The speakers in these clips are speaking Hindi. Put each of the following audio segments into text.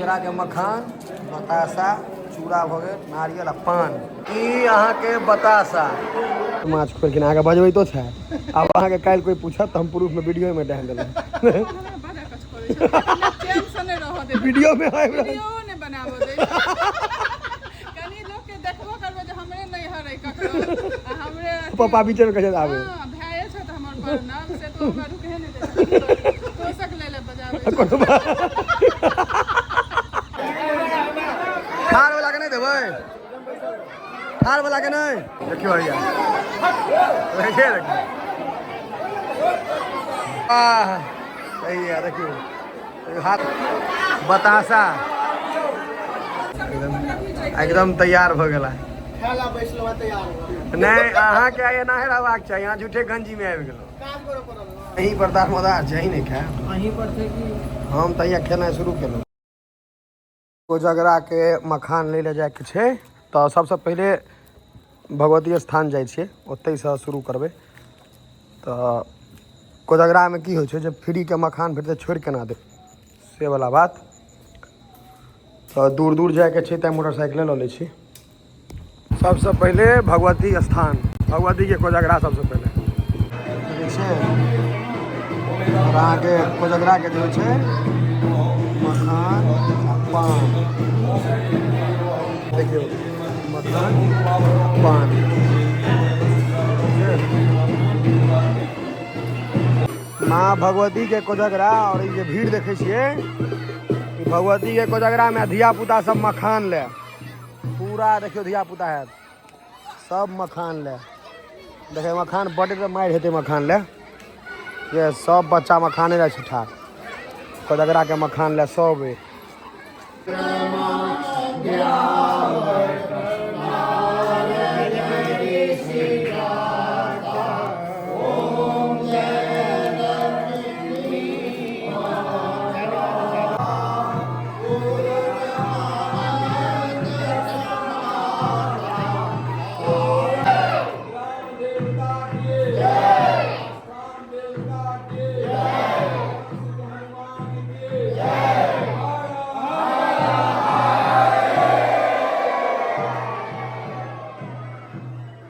केरा के मखान, बतासा, चूड़ा भ गेल, नारियल आ पान। ई अहाँ के बतासा माछ खोल के आगे बजबै तो छै। अब अहाँ के काल्हि कोई पूछत त हम प्रूफ में वीडियो में डाल देबै। वीडियो में आबि रहल ने बनाबो दे कनी लोग के देखबो करबो जे हमरे नहीं हरै ककरो हमरे पापा बीच में कहे आबे हां भाई छ त हमर पर नाम से तो हमरा रुके नहीं दे कोसक ले ले बजाबे थार वाला के नहीं देबै, थार वाला के नहीं देखियो भैया देखिए आह सही है। देखियो हाथ बतासा एकदम तैयार भ गेला। खाला बैसलवा तैयार हो नहीं अहाँ के एना है रहबाक चाहिए। यहाँ झूठे गंजी में आबि गेलो। काज करे पड़ल यहीं पर दारमोदार छै नहीं खाए। वहीं पर थे कि हम तहिया खेनाइ शुरू केलहुँ। कोजगरा के मखान ले जाए के छै तो सबसे पहले भगवती स्थान जाइ छियै, ओतै से शुरू करबै। तो कोजगरा में की होइ छै जब फ्री के मखान भेटतै छोड़ केना दे से वाला बात। तो दूर दूर जाए के छै त मोटरसाइकिल ल लै छी। सबसे पहले भगवती स्थान, भगवती के कोजगरा सबसे पहले ठीक छै। और अहाँ के कोजगरा के जो छै मखान पान देखियो मखान पान माँ भगवती के कोजगरा। और ये भीड़ देखे छिए भगवती के कोजगरा में धिया पुता सब मखान ले पूरा देखियो धिया पुता है सब मखान ले देखे मखान बड़े तो मार हेते मखान ले। ये सब बच्चा मखाने ले छिठा कोजगरा के मखान ले सब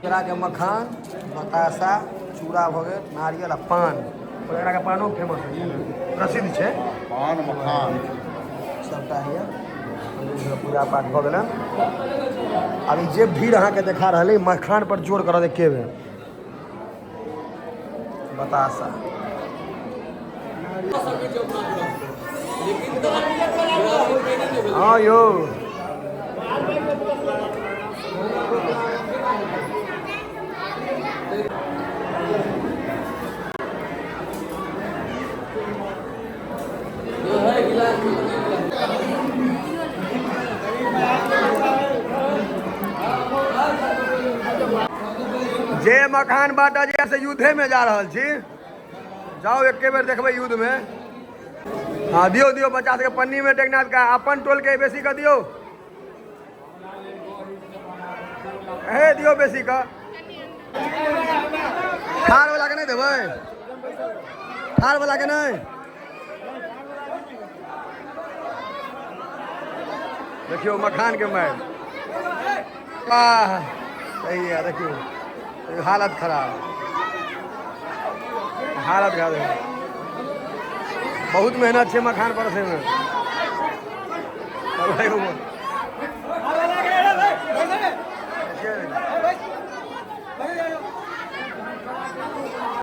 केरा के मखान, बतासा, चूड़ा भ गेल, नारियल आ पान। कोजगरा के पानो फेमस है, प्रसिद्ध छै पान मखान सबटा है। पूजा पाठ भ गेल। अभी जे भीड़ अहाँ के देखा रहा है मखान पर जोर कर एके बेर बतासा हाँ यो जे मखान बाटा जैसे युद्धे में जा रहा छी जाओ एक बेर देखबे युद्ध में। हाँ दियो दियो बच्चा सबके पन्नी में टेकनाथ का अपन टोल के बेसी का दियो हे दियो बेसी का। थार वाला के नहीं देबै, थार वाला के नहीं देखियो मखान के मार सही है। देखियो हालत खराब, हालत खराब है। बहुत मेहनत है मखान परसे में।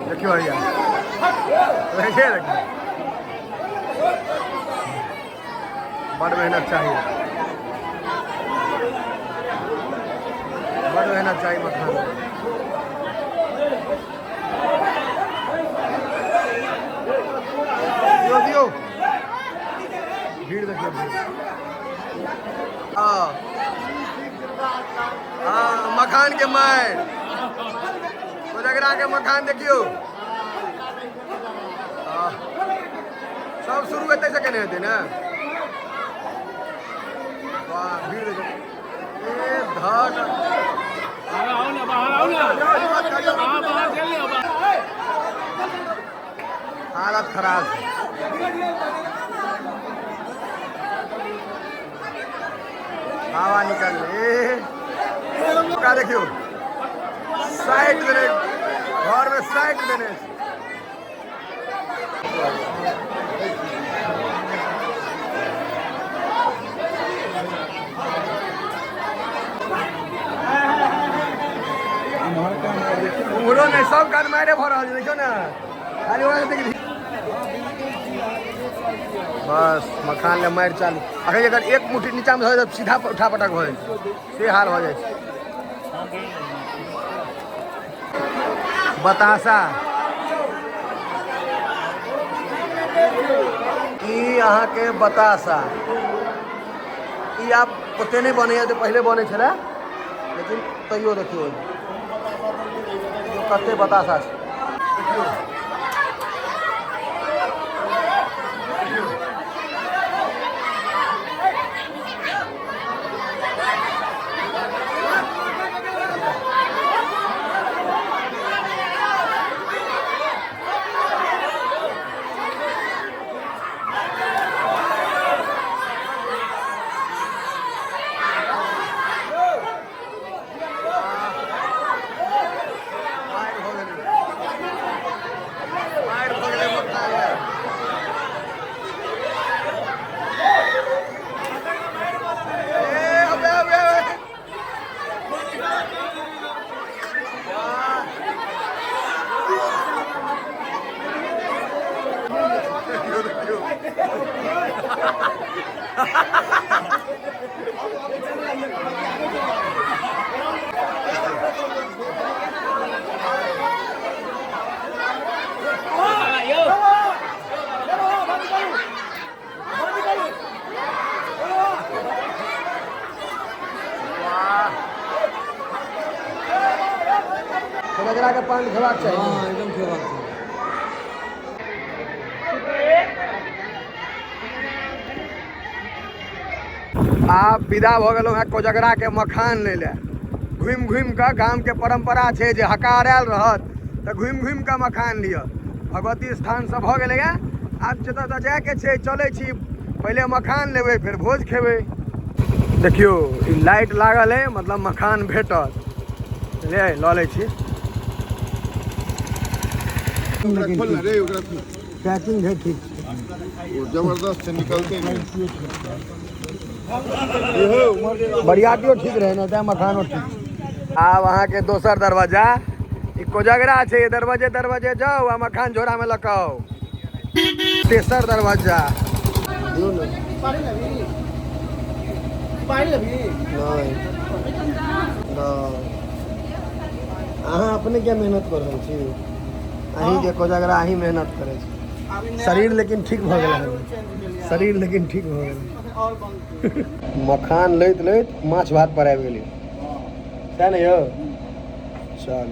देखियो भैया देखिए बड़ मेहनत चाहिए, बड़ मेहनत चाहिए मखान। दियो दियो भीड़ देखिए हाँ हाँ मखान के माय कोजगरा के मखान देखियो सब शुरू होते से केने होते ना। वाह भीड़ देखियो ए धड़ हालत खराब हवा निकल का देखियो साइड देने घर में साइड देने उमरो नहीं सब कान मारे भर रहा देखियो ना खाली देखिए बस मखान ले मार चालू अगर एक मुट्ठी नीचा में हो जाए सीधा उठा पटक हो जाए से हाल हो जाए बतासा ई अहाँ के बतासा ई आप ओते नहीं बने तो पहले बने छला लेकिन तैयो देखियो कते बतासा देखियो गजरा के पानी खेबाक चाहिए एकदम खेबाक चाहिए आप विदा भ गेलहुँ हैं कोजगरा के मखान ले ले घुमि घुमि कऽ गाम के परंपरा छै जे हकार आयल रहत तऽ घुमि घुमि कऽ मखान लिअ भगवती स्थान सब भऽ गेलैए आब जतऽ तऽ जायके छै चलै छी पहिले मखान लेबै फिर भोज खेबै देखियो ई लाइट लागल है मतलब मखान भेटत ले लऽ लै छी पैकिंग है ठीक जबरदस्त निकलते बरियातियो ठीक रहे ना मखानो ठीक आब अहाँ के दोसर दरवाजा ई कोजगरा छै दरवाजे दरवाजे जाओ आ मखान झोरा में लकाओ तेसर दरवाजा अहाँ अपने क्या मेहनत कर रहल छी अहीं के कोजगरा अहीं मेहनत करे छी शरीर लेकिन ठीक भ गेल शरीर लेकिन ठीक भ गेल मखान लैत लैत माछ भात पर आबि गेली सएह ने यौ चल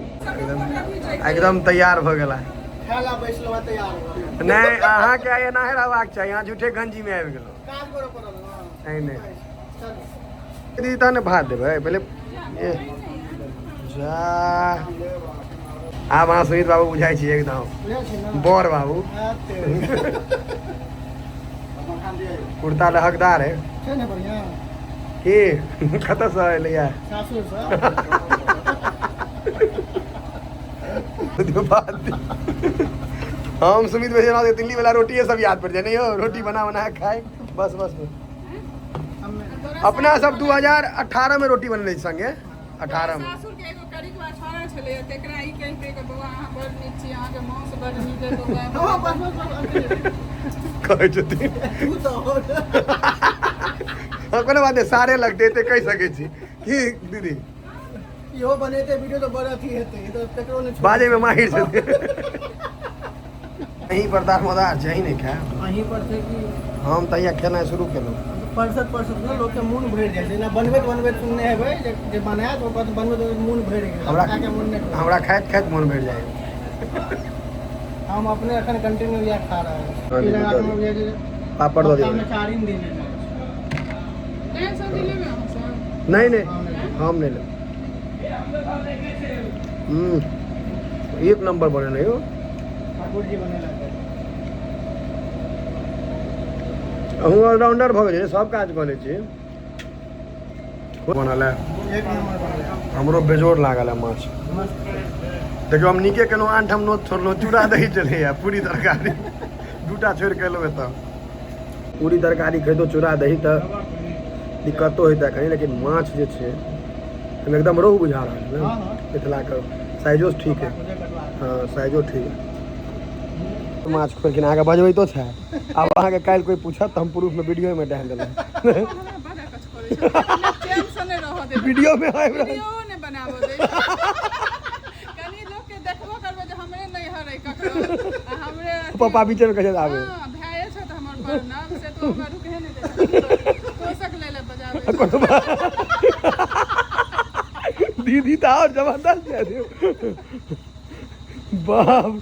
एकदम तैयार भ गेला नहीं अहाँ के एना रहबाक चाही अहाँ झूठे गंजी में आबि गेलहुँ नहीं तहन भात देबै पहले जा आब अहाँ सुमित बाबू बुझाइ छी एकदम बड़ बाबू कुर्ता लहकदार है की कतऽ से एलैया हम सुमित भेजना दिल्ली वाला रोटी सब याद पड़ जाए नहीं हो रोटी बना बना खाए बस बस अपना सब 2018 में रोटी बनले संगे 18 में कहै छथिन कोनो बात सारे लगते थे कह सके छी की दीदी इहो बनेते वीडियो तो बड़ा अथी हेते ई तो केकरो ने बाजे में माहिर छथिन अहीं पर दारमदार छै नहीं खा अहीं पर छै कि हम तहिया खेनाइ शुरू केलहुँ परसत ना लोग के मन भरि जाइ छै ना बनबैत सुनने हेबै जे बनायत ओकर बनबैत मन भरि गेल हमरा खाइत खाइत मन भरि जाए हम अपने अखन कंटिन्यू या खा रहा है पापड़ दो दिए चारिन दिन नहीं नहीं हम नहीं ले एक नंबर बने नहीं हो ठाकुर जी बने लगे अहूँ ऑलराउंडर भऽ गेलियै सब काज कऽ लै छी बनल है एक नंबर बन गया हमरो बेजोड़ लागल है माछ मस्त देखियो हम नीके केलहुँ आनठाम नोत छोड़लहुँ चूड़ा दही चलैया पूरी तरकारी दूटा छोड़ि के एलहुँ एतऽ पूरी तरकारी खैतो चूड़ा दही तऽ दिक्कतो होइता कहीं लेकिन माछ जे छै एहिमे एकदम रोहु बुझा रहल है हाँ, हाँ। मिथिलाके साइजो ठीक है मुझे कटवा हाँ साइजो ठीक है माछ खोलखिन अहाँके बजबैतो छै आब अहाँके काल्हि कोइ पूछत तऽ हम प्रूफमे वीडियोमे डालि देलहुँ हमरा बड़ा कछ करै छै चैन से नहि रह दे वीडियोमे आबि रहल वीडियो नहि बनाबो दे कनी लोग के देखबो करबे जे हमरे नहीं हरै ककरो आ हमरे पप्पा बीचेमे कहै छै आबे हां भाई छै त हमर पर नाम से तो हमरा रुके नहीं दे तोसक ले ले बजावे दीदी तो और जबरदस्त है बाप